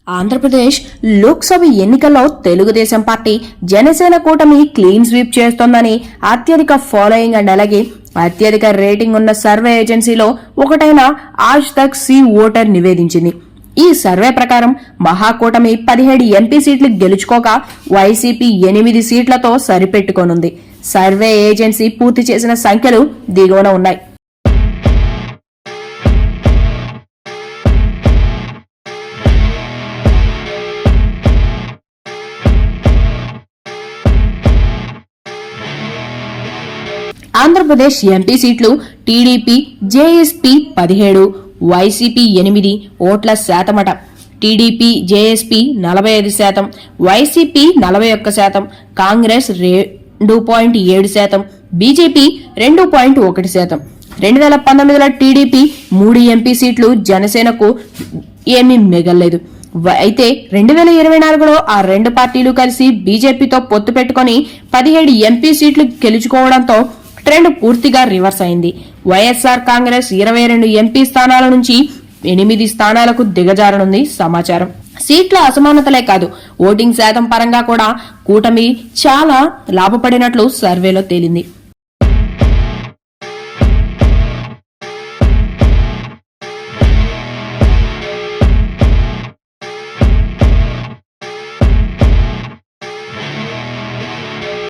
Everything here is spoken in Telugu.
ఆంధ్రప్రదేశ్ లోక్సభ ఎన్నికల్లో తెలుగుదేశం పార్టీ జనసేన కూటమి క్లీన్ స్వీప్ చేస్తోందని అత్యధిక ఫాలోయింగ్ అండ్ అలాగే అత్యధిక రేటింగ్ ఉన్న సర్వే ఏజెన్సీలో ఒకటైన ఆజ్ తక్ సి ఓటర్ నివేదించింది. ఈ సర్వే ప్రకారం మహాకూటమి 17 ఎంపీ సీట్లు గెలుచుకోక వైసీపీ 8 సీట్లతో సరిపెట్టుకోనుంది. సర్వే ఏజెన్సీ పూర్తి చేసిన సంఖ్యలు దిగువన ఉన్నాయి. ఆంధ్రప్రదేశ్ ఎంపీ సీట్లు టీడీపీ జేఎస్పీ 17, వైసీపీ 8 ఓట్ల శాతమట. TDP JSP 45%, YCP 41%, Congress 2.7%, BJP 2.1%. 2019లో టీడీపీ 3 ఎంపీ సీట్లు, జనసేనకు ఏమీ మిగల్లేదు. అయితే 2024లో ఆ రెండు పార్టీలు కలిసి బీజేపీతో పొత్తు పెట్టుకుని 17 ఎంపీ సీట్లు గెలుచుకోవడంతో ట్రెండ్ పూర్తిగా రివర్స్ అయింది. వైఎస్ఆర్ కాంగ్రెస్ 22 ఎంపీ స్థానాల నుంచి 8 స్థానాలకు దిగజారనుంది సమాచారం. సీట్ల అసమానతలే కాదు, ఓటింగ్ శాతం పరంగా కూడా కూటమి చాలా లాభపడినట్లు సర్వేలో తేలింది.